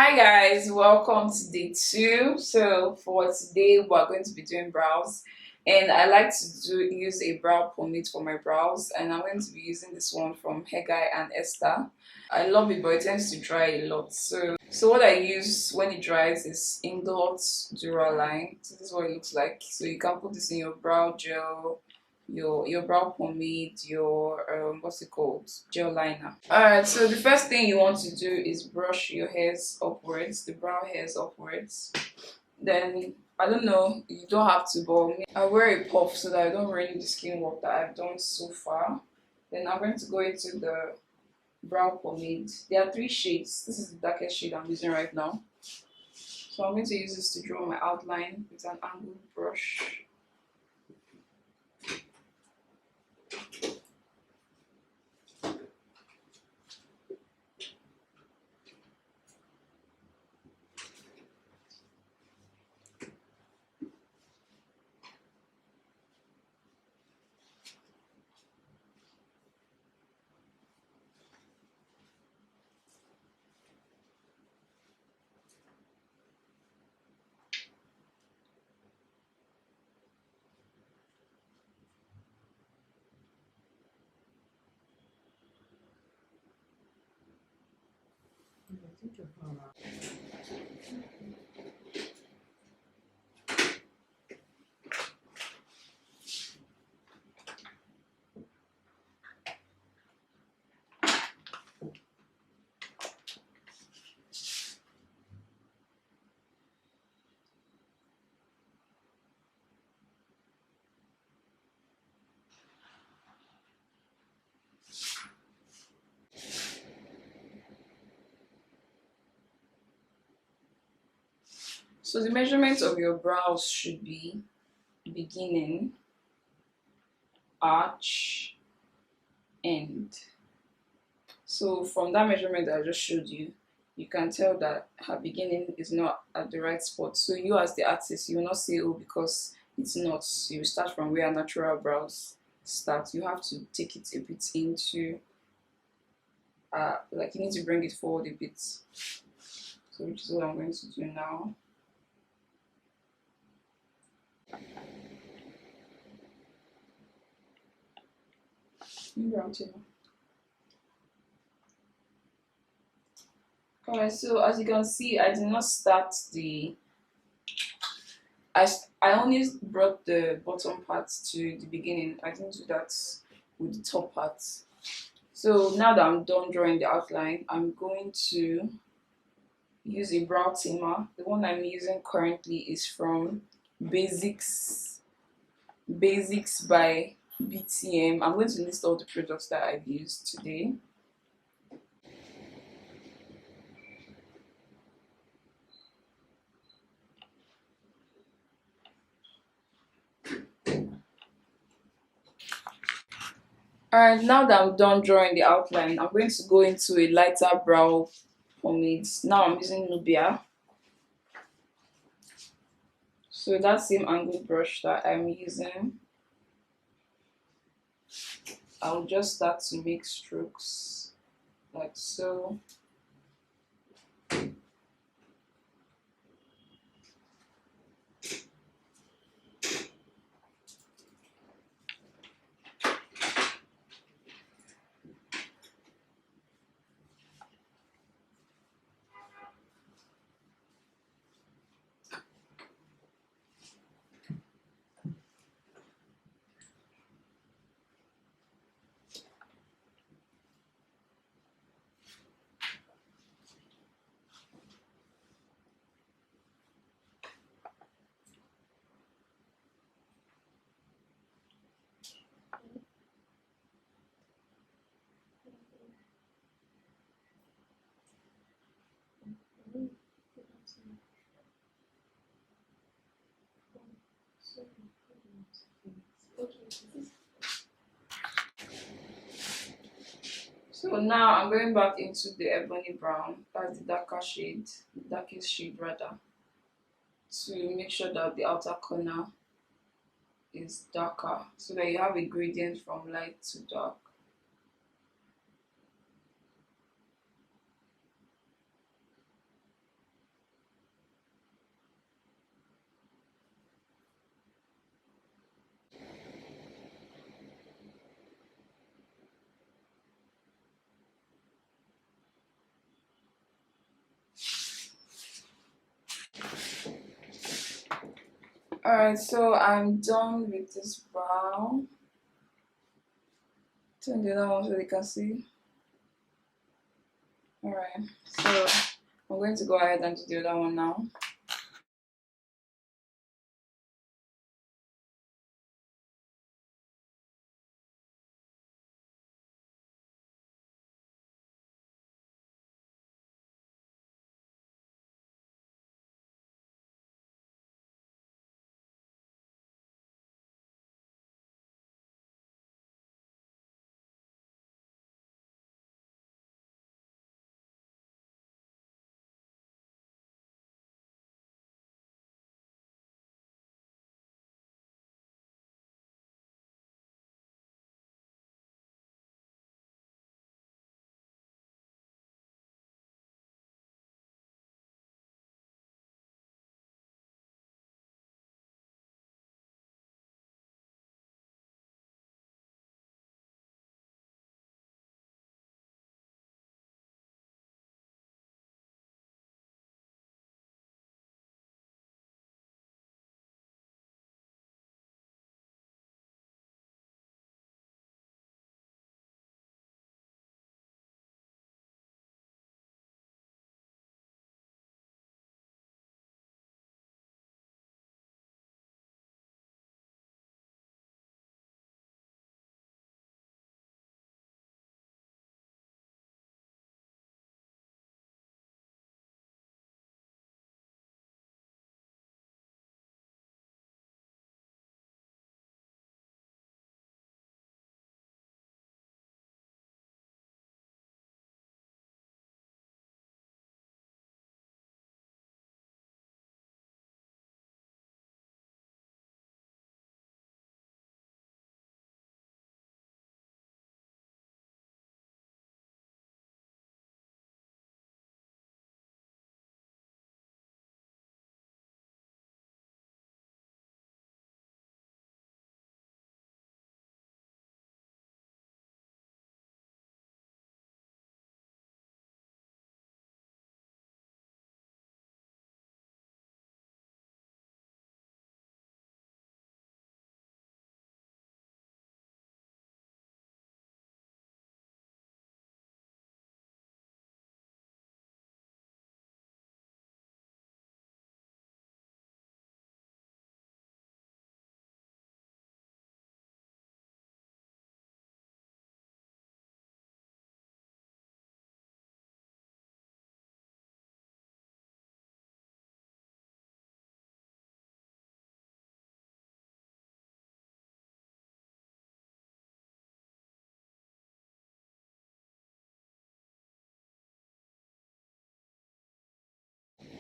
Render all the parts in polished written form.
Hi guys, welcome to day two. So for today we're going to be doing brows, and I like to use a brow pomade for my brows, and I'm going to be using this one from Hegai and Esther. I love it, but it tends to dry a lot. So what I use when it dries is Inglot Duraline. So this is what it looks like. So you can put this in your brow gel, your brow pomade, your what's it called, gel liner. All right, so the first thing you want to do is brush your hairs upwards, the brow hairs upwards. Then I don't know, you don't have to, but I wear a puff so that I don't ruin the skin work that I've done so far. Then I'm going to go into the brow pomade. There are three shades. This is the darkest shade I'm using right now. So I'm going to use this to draw my outline with an angled brush. So the measurement of your brows should be beginning, arch, end. So from that measurement that I just showed you, you can tell that her beginning is not at the right spot. So you as the artist, you will not say, oh, because it's not. You start from where natural brows start. You have to take it a bit into, like you need to bring it forward a bit. So which is what I'm going to do now. Alright, so as you can see, I did not start the. I only brought the bottom part to the beginning. I didn't do that with the top part. So now that I'm done drawing the outline, I'm going to use a brow tamer. The one I'm using currently is from Basics by BTM. I'm going to list all the products that I've used today. Alright, now that I'm done drawing the outline, I'm going to go into a lighter brow pomade. Now I'm using Nubia. So that same angled brush that I'm using, I'll just start to make strokes like so. So now I'm going back into the ebony brown, that's the darker shade, the darkest shade rather, to make sure that the outer corner is darker so that you have a gradient from light to dark. Alright, so I'm done with this brow. Turn the other one so they can see. Alright, so I'm going to go ahead and do the other one now.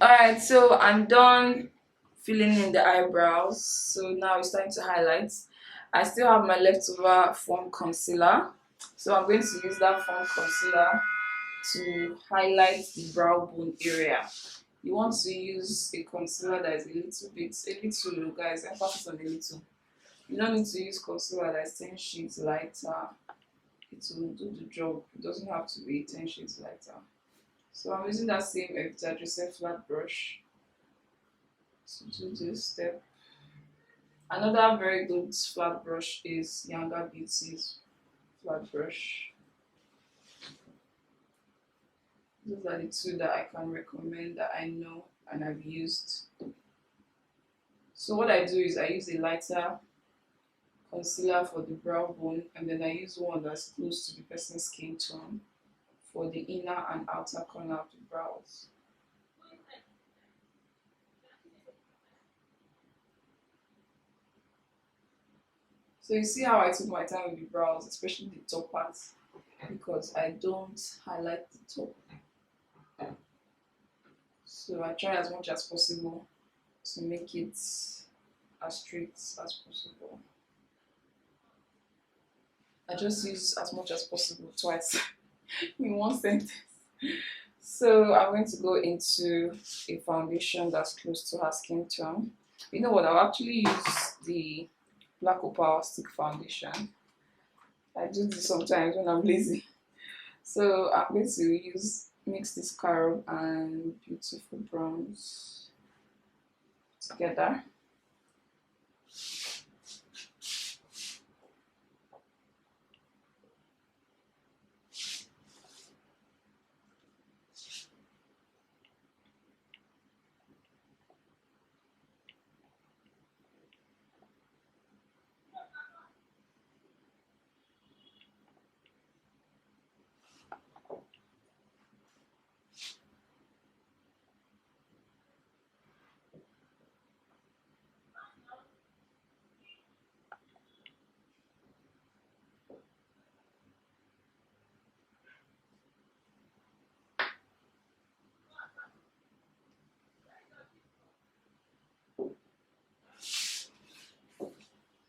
Alright, so I'm done filling in the eyebrows. So now it's time to highlight. I still have my leftover foam concealer. So I'm going to use that foam concealer to highlight the brow bone area. You want to use a concealer that is a little, guys, emphasis on a little. You don't need to use concealer that is 10 shades lighter. It will do the job. It doesn't have to be 10 shades lighter. So I'm using that same Evita flat brush to do this step. Another very good flat brush is Younger Beauty's flat brush. Those are the two that I can recommend that I know and I've used. So what I do is I use a lighter concealer for the brow bone and then I use one that's close to the person's skin tone for the inner and outer corner of the brows. So you see how I took my time with the brows, especially the top part, because I don't highlight the top. So I try as much as possible to make it as straight as possible. I just use as much as possible twice in one sentence. So I'm going to go into a foundation that's close to her skin tone. You know what? I'll actually use the Black Opal Stick Foundation. I do this sometimes when I'm lazy. So I'm going to mix this carob and beautiful browns together.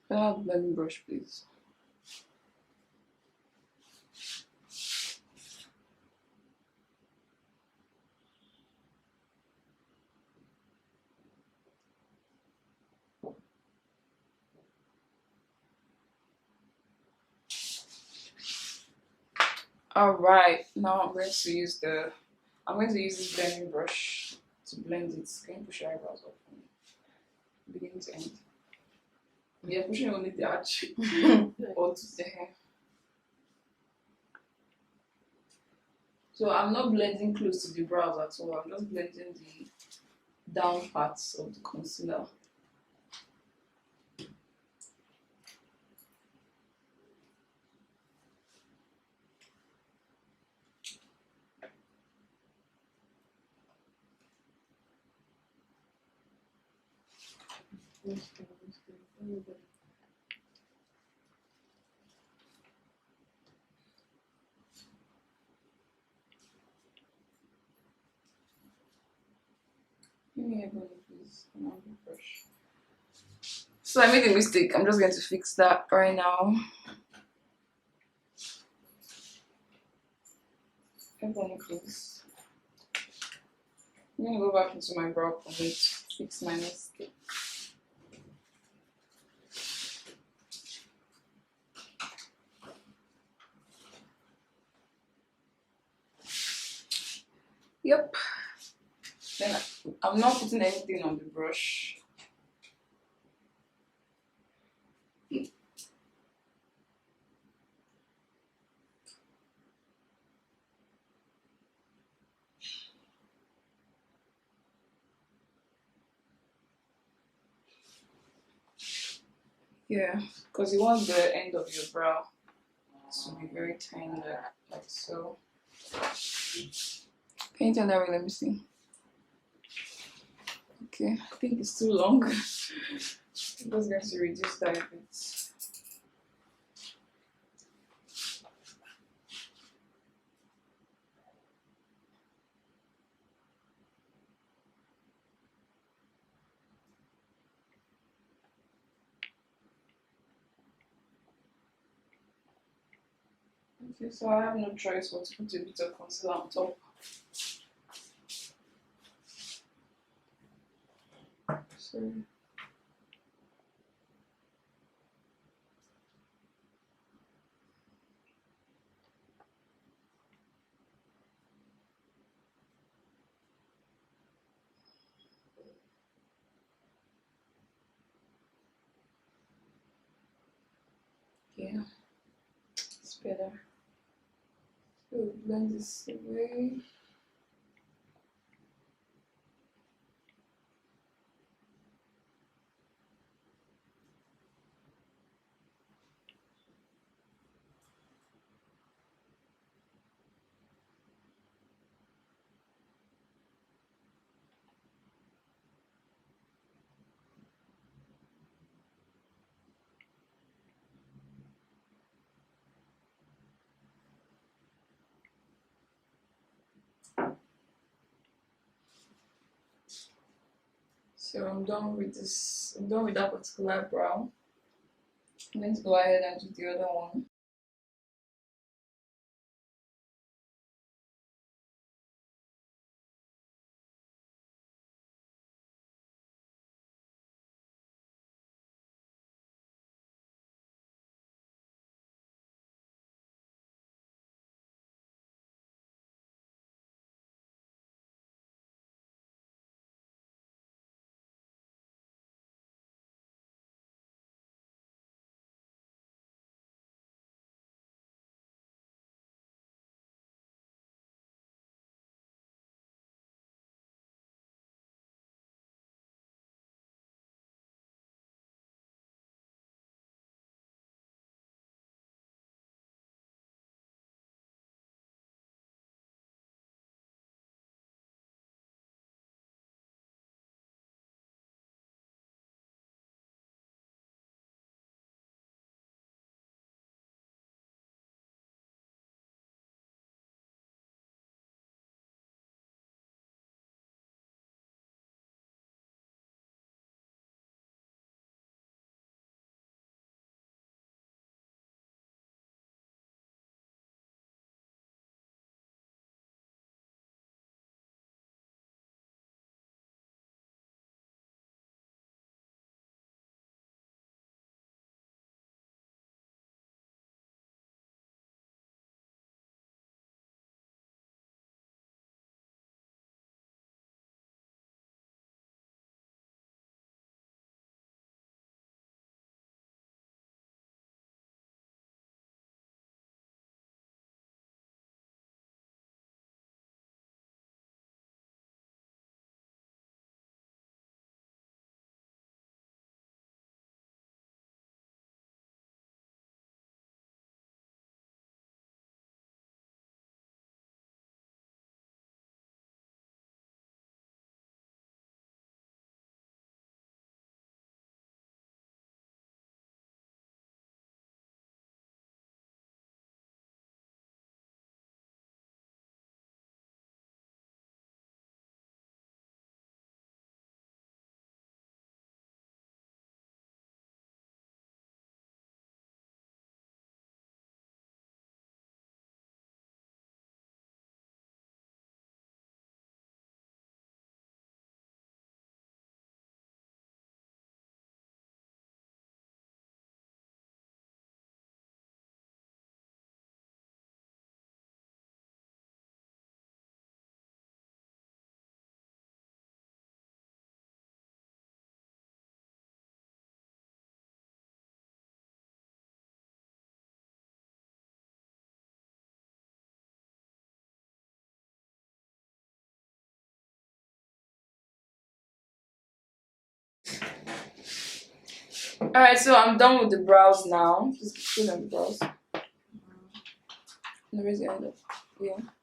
Can I have a blending brush, please? Alright, now I'm going to use this blending brush to blend it. Can you push your eyebrows up for me? Beginning to end. Yeah, pushing only the arch or to the hair. So I'm not blending close to the brows at all. I'm just blending the down parts of the concealer. Give me a bunny, please. Brush. So I made a mistake. I'm just going to fix that right now. A bunny, please. I'm gonna go back into my brow palette, fix my mistake. Yep. Then I'm not putting anything on the brush. Yeah, because you want the end of your brow to be very tiny, like so. Can you turn that way? Let me see. Okay, I think it's too long. I'm just going to reduce that a bit. Okay, so I have no choice but to put a bit of concealer on top. So yeah, it's better. So blend this away. So I'm done with this. I'm done with that particular brow. I'm going to go ahead and do the other one. Alright, so I'm done with the brows now. Just put on the brows. No, where's the end of? Yeah.